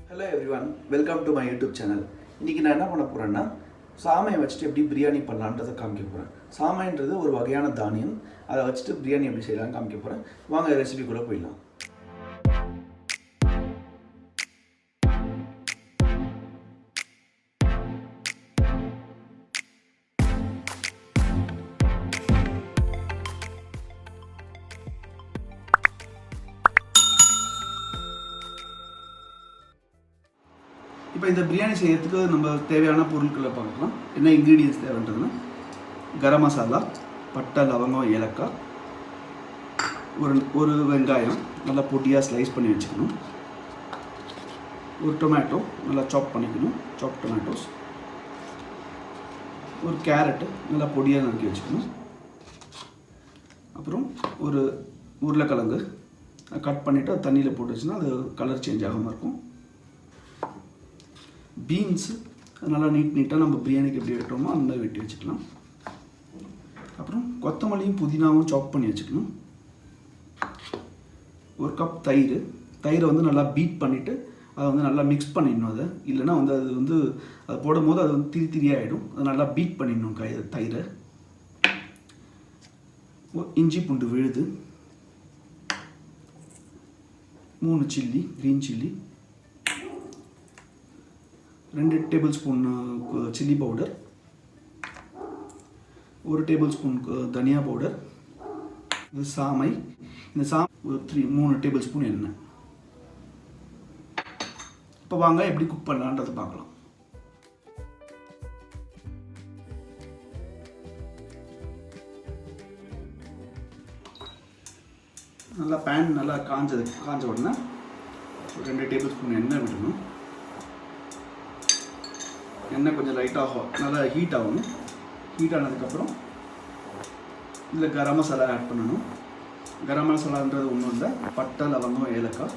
Hello everyone, welcome to my YouTube channel. இன்னைக்கு நான் என்ன பண்ண போறேன்னா சாமையை வச்சுட்டு எப்படி பிரியாணி பண்ணலாம்ன்றதை காமிக்க போறேன். சாமைன்றது ஒரு வகையான தானியம். அதை வச்சுட்டு பிரியாணி எப்படி செய்யலாம் காமிக்க போறேன். வாங்க ரெசிபிக்குள்ள போயிடலாம். இப்போ இந்த பிரியாணி செய்யறதுக்கு நம்ம தேவையான பொருட்களை பார்க்கலாம். என்ன இன்க்ரீடியன்ஸ் தேவைன்றதுன்னா கரம் மசாலா, பட்டை, லவங்கம், ஏலக்காய், ஒரு வெங்காயம் நல்லா பொடியாக ஸ்லைஸ் பண்ணி வச்சுக்கணும், ஒரு டொமேட்டோ நல்லா சாப் பண்ணிக்கணும், சாப் டொமேட்டோஸ், ஒரு கேரட்டு நல்லா பொடியாக நறுக்கி வச்சுக்கணும், அப்புறம் ஒரு உருளைக்கிழங்கு கட் பண்ணிவிட்டு அது தண்ணியில் போட்டு வச்சுன்னா அது கலர் சேஞ்ச் ஆகாமல் இருக்கும், பீன்ஸு நல்லா நீட்டாக நம்ம பிரியாணிக்கு எப்படி வெட்டுறோமோ அந்த மாதிரி வெட்டி வச்சுக்கலாம், அப்புறம் கொத்தமல்லியும் புதினாவும் சாப் பண்ணி வச்சுக்கணும், ஒரு கப் தயிரை வந்து நல்லா பீட் பண்ணிவிட்டு அதை வந்து நல்லா மிக்ஸ் பண்ணிடணும். அதை இல்லைன்னா வந்து அது போடும் போது அது வந்து திரியாகிடும். அதை நல்லா பீட் பண்ணிடணும் தயிரை. இஞ்சி பூண்டு விழுது, 3 chilli, green chilli, 2 table spoon chilli powder, 1 table spoon தனியா பவுடர், இது சாமை, இந்த 3 டேபிள் ஸ்பூன் எண்ணெய். இப்போ வாங்க எப்படி குக் பண்ணலான்றதை பார்க்கலாம். நல்லா பேன் நல்லா காஞ்ச உடனே 2 டேபிள் ஸ்பூன் எண்ணெய் விடணும். எண்ணெய் கொஞ்சம் லைட்டாக நல்லா ஹீட் ஆகணும். ஹீட் ஆனதுக்கப்புறம் இதில் கரம் மசாலா ஆட் பண்ணணும். கரம் மசாலான்றது ஒன்றும் இல்லை, பட்டை, லவங்கம், ஏலக்காய்.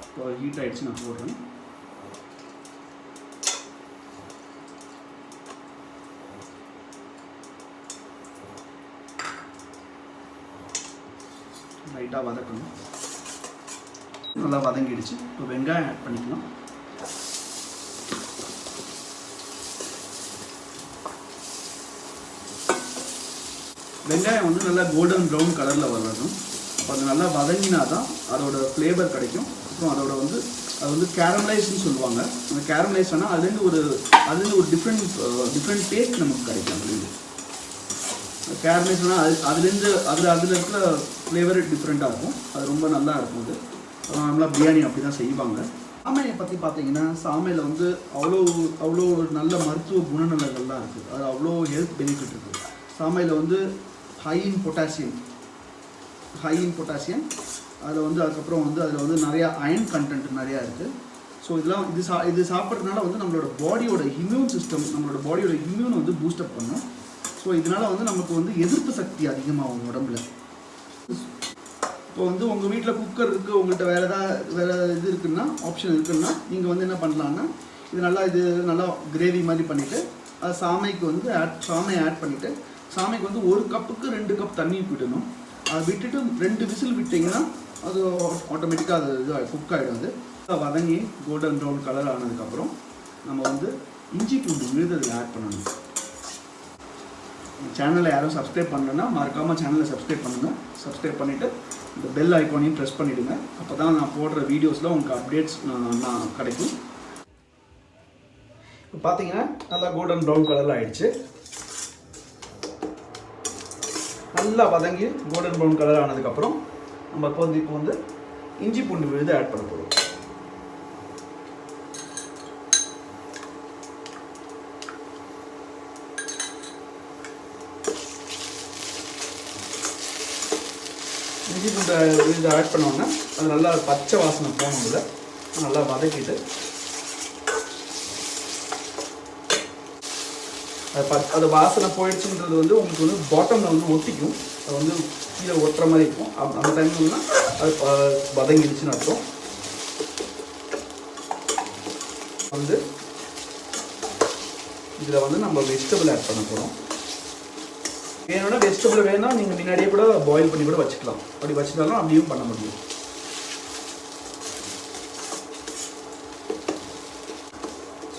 இப்போ ஹீட் ஆகிடுச்சு, நான் போடுறேன். லைட்டாக வதக்கணும். நல்லா வதங்கிடுச்சு. இப்போ வெங்காயம் ஆட் பண்ணிக்கலாம். வெங்காயம் வந்து நல்லா கோல்டன் ப்ரௌன் கலரில் வரணும். அப்போ அது நல்லா வதங்கினா தான் அதோட ஃப்ளேவர் கிடைக்கும். அப்புறம் அது வந்து கேரமலைஸ்ன்னு சொல்லுவாங்க. அந்த கேரமலைஸ் ஆனால் அதுலேருந்து ஒரு டிஃப்ரெண்ட் டேஸ்ட் நமக்கு கிடைக்கும். அதுலேருந்து கேரமலைஸ் ஆனால் அதில் இருக்கிற ஃப்ளேவர் டிஃப்ரெண்ட்டாக இருக்கும். அது ரொம்ப நல்லா இருக்கும். அது நம்மளாம் பிரியாணி அப்படி தான் செய்வாங்க. சாமையை பற்றி பார்த்தீங்கன்னா சாமையில் வந்து அவ்வளோ நல்ல மருத்துவ குணநலங்கள்லாம் இருக்குது. அது அவ்வளோ ஹெல்த் பெனிஃபிட் இருக்குது. சாமையில் வந்து ஹை இன் பொட்டாசியம், அதில் வந்து அதுக்கப்புறம் வந்து அதில் வந்து நிறையா அயன் கண்டென்ட் நிறையா இருக்குது. ஸோ இது சாப்பிட்றதுனால வந்து நம்மளோட பாடியோட இம்யூன் சிஸ்டம், நம்மளோட பாடியோட இம்யூனை வந்து பூஸ்டப் பண்ணும். ஸோ இதனால் வந்து நமக்கு வந்து எதிர்ப்பு சக்தி அதிகமாகும் உடம்புல. இப்போ வந்து உங்கள் வீட்டில் குக்கர் இருக்குது, உங்கள்கிட்ட வேறு இது இருக்குன்னா, ஆப்ஷன் இருக்குன்னா நீங்கள் வந்து என்ன பண்ணலான்னா இது நல்லா கிரேவி மாதிரி பண்ணிவிட்டு அது சாமைக்கு வந்து சாமையை ஆட் பண்ணிவிட்டு சாமைக்கு வந்து 1 கப்புக்கு 2 கப் தண்ணி விடணும். அதை விட்டுட்டு 2 விசில் விட்டிங்கன்னா அது ஆட்டோமேட்டிக்காக அது குக் ஆகிடும். அது வதங்கி கோல்டன் ப்ரௌன் கலர் ஆனதுக்கப்புறம் நம்ம வந்து இஞ்சி பூண்டு விழுது அதில் ஆட் பண்ணணும். சேனலை யாரும் சப்ஸ்கிரைப் பண்ணலன்னா மறக்காமல் சேனலை சப்ஸ்கிரைப் பண்ணுங்கள். சப்ஸ்கிரைப் பண்ணிவிட்டு இந்த பெல் ஐக்கானையும் ப்ரெஸ் பண்ணிவிடுங்க. அப்போ தான் நான் போடுற வீடியோஸில் உங்களுக்கு அப்டேட்ஸ் நான் கிடைக்கும். இப்போ பார்த்தீங்கன்னா நல்லா கோல்டன் ப்ரௌன் கலரில் ஆகிடுச்சு. நல்லா வதங்கி கோல்டன் ப்ரௌன் கலர் ஆனதுக்கப்புறம் நம்ம இப்போ வந்து இஞ்சி பூண்டு விழுது ஆட் பண்ண போகிறோம். இஞ்சி பூண்டு விழுது ஆட் பண்ணோன்னா அது நல்லா பச்சை வாசனை போகணும்ல, நல்லா வதக்கிட்டு அது வாசனை போயிடுச்சுன்றது வந்து உங்களுக்கு வந்து பாட்டமில் வந்து ஒட்டிக்கும். அது வந்து கீழே ஒட்டுற மாதிரி இருக்கும். அந்த டைம்னா அது வதங்கிடுச்சுன்னு அர்த்தம். வந்து இதில் வந்து நம்ம வெஜிடபிள் ஆட் பண்ண போகிறோம். வேணும்னா வெஜிடபிள் வேணும்னா நீங்கள் முன்னாடியே கூட பாயில் பண்ணி கூட வச்சுக்கலாம். அப்படி வச்சுட்டாலும் அப்படியும் பண்ண முடியும்.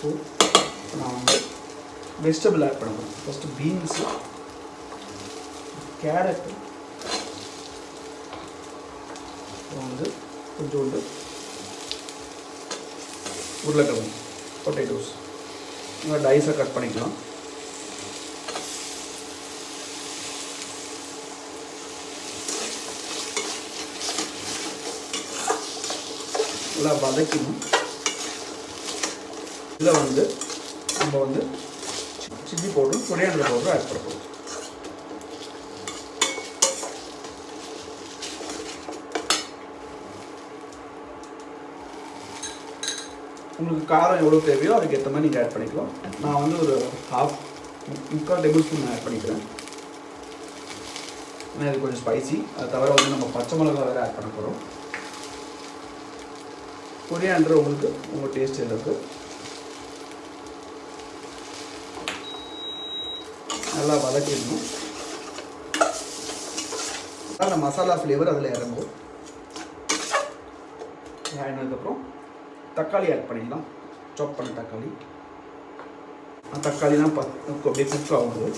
ஸோ நான் வந்து வெஜிடபிள் ஆட் பண்ண போகிறேன். ஃபஸ்ட்டு பீன்ஸு, கேரட்டு, அப்புறம் வந்து கொஞ்சோண்டு உருளைக்கிழங்கு, பொட்டேட்டோஸ் நல்லா டைஸாக கட் பண்ணிக்கலாம். நல்லா வதக்கணும். இதில் வந்து நம்ம வந்து சில்லி பவுடரும் கொரியாண்டர் பவுடரும் ஆட் பண்ண போகிறோம். உங்களுக்கு காரம் எவ்வளோ தேவையோ அதுக்கு ஏற்ற மாதிரி நீங்கள் ஆட் பண்ணிக்கலாம். நான் வந்து ஒரு முக்கால் டேபிள் ஸ்பூன் ஆட் பண்ணிக்கிறேன். ஏன்னா இது கொஞ்சம் ஸ்பைசி. அது தவிர வந்து நம்ம பச்சை மிளகா வேறு ஆட் பண்ண போகிறோம். கொரியாண்டர் உங்களுக்கு உங்கள் டேஸ்ட் இருக்குது. நல்லா வதக்கிடணும். அந்த மசாலா ஃப்ளேவர் அதில் இறங்கும். ஆனதுக்கப்புறம் தக்காளி ஆட் பண்ணிடலாம். சாப் பண்ண தக்காளி. தக்காளிலாம் அப்படியே குக் ஆகுது.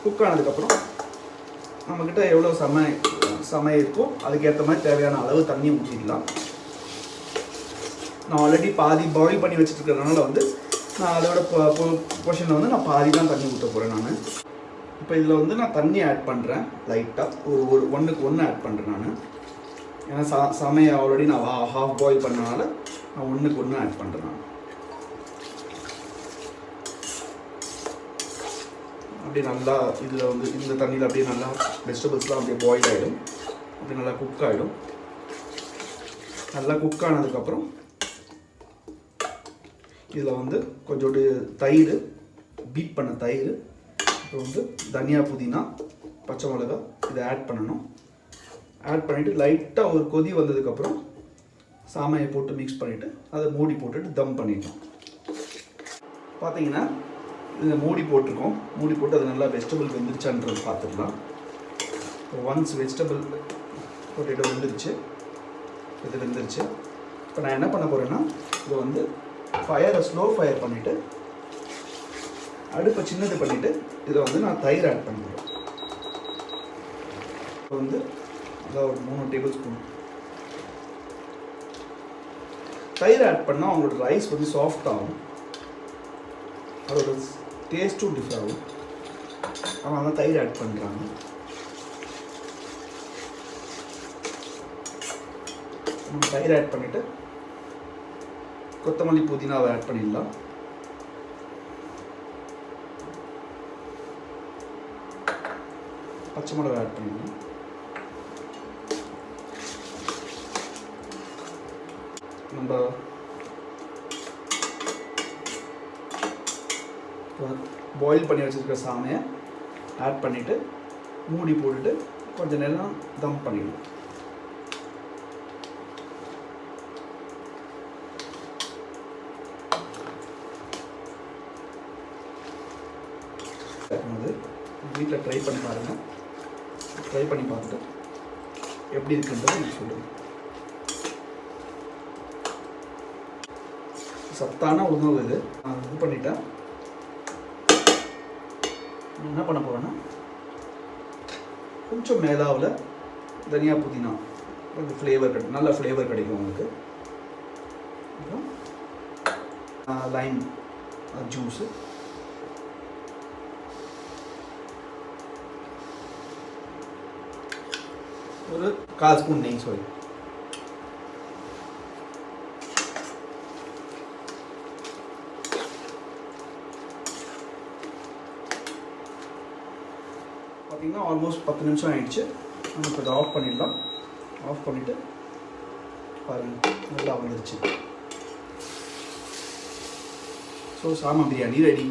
குக் ஆனதுக்கப்புறம் நம்மக்கிட்ட எவ்வளோ சமையல் இருக்கோ அதுக்கேற்ற மாதிரி தேவையான அளவு தண்ணி ஊற்றிடலாம். நான் ஆல்ரெடி பாதி பாயில் பண்ணி வச்சுருக்கிறதுனால வந்து நான் அதோட போர்ஷனில் வந்து நான் பாதி தான் தண்ணி ஊற்ற போகிறேன். நான் இப்போ இதில் வந்து நான் தண்ணி ஆட் பண்ணுறேன். லைட்டாக ஒரு 1:1 ஆட் பண்ணுறேன் நான். ஏன்னா சமையை ஆல்ரெடி நான் ஹாஃப் பாயில் பண்ணனால நான் 1:1 ஆட் பண்ணுறேன். நான் அப்படியே நல்லா இதில் வந்து இந்த தண்ணியில் அப்படியே நல்லா வெஜிடபிள்ஸ்லாம் அப்படியே பாயில் ஆகிடும். அப்படியே நல்லா குக் ஆகிடும். நல்லா குக் ஆனதுக்கப்புறம் இதில் வந்து கொஞ்சோண்டு தயிர், பீட் பண்ண தயிர், அப்புறம் வந்து தனியா, புதினா, பச்சை மிளகா இதை ஆட் பண்ணணும். ஆட் பண்ணிவிட்டு லைட்டாக ஒரு கொதி வந்ததுக்கப்புறம் சாமையை போட்டு மிக்ஸ் பண்ணிவிட்டு அதை மூடி போட்டுட்டு தம் பண்ணிட்டோம். பார்த்தீங்கன்னா இதை மூடி போட்டிருக்கோம். மூடி போட்டு அது நல்லா வெஜிடபிள் வெந்துருச்சான்றது பார்த்துக்கலாம். ஒன்ஸ் வெஜிடபிள் பொட்டேட்டோ வெந்துருச்சு, இது வெந்துருச்சு. இப்போ நான் என்ன பண்ண போகிறேன்னா இதை வந்து ஃபயரை ஸ்லோ ஃபயர் பண்ணிவிட்டு அடுப்பை சின்னது பண்ணிவிட்டு இதில் வந்து நான் தயிர் ஆட் பண்ணுறேன். இப்போ வந்து அதான் ஒரு 3 டேபிள் ஸ்பூன் தயிர் ஆட் பண்ணால் அவங்களோட ரைஸ் வந்து சாஃப்ட் ஆகும். அதோட டேஸ்ட்டும் டிஃபர் ஆகும். அதனால தான் தயிர் ஆட் பண்ணுறாங்க. தயிர் ஆட் பண்ணிவிட்டு கொத்தமல்லி, புதினாவை ஆட் பண்ணிடலாம். பச்சை மிளகா ஆட் பண்ணிடலாம். நம்ம பாயில் பண்ணி வச்சுருக்க சாமையை ஆட் பண்ணிவிட்டு மூடி போட்டுட்டு கொஞ்சம் நேரம் தம் பண்ணிடலாம். வீட்டில் ட்ரை பண்ணி பாருங்கள். ட்ரை பண்ணி பார்த்துட்டு எப்படி இருக்குன்றதை எனக்கு சொல்லுங்கள். சத்தான உணவு இது. நான் இது பண்ணிட்டேன். என்ன பண்ண போகிறேன்னா கொஞ்சம் மேலாவில் தனியா, புதினா கொஞ்சம் ஃப்ளேவர் கிடைக்கும். நல்ல ஃப்ளேவர் கிடைக்கும் உங்களுக்கு. அப்புறம் லைம் ஜூஸு, ஒரு 1/4 ஸ்பூன் நெய். சாரி, பார்த்தீங்கன்னா ஆல்மோஸ்ட் 10 நிமிஷம் ஆயிடுச்சு. நம்ம இப்போ இதை ஆஃப் பண்ணிடலாம். ஆஃப் பண்ணிவிட்டு பாருங்கள் நல்லா வந்துருச்சு. ஸோ சாமா பிரியாணி ரெடி.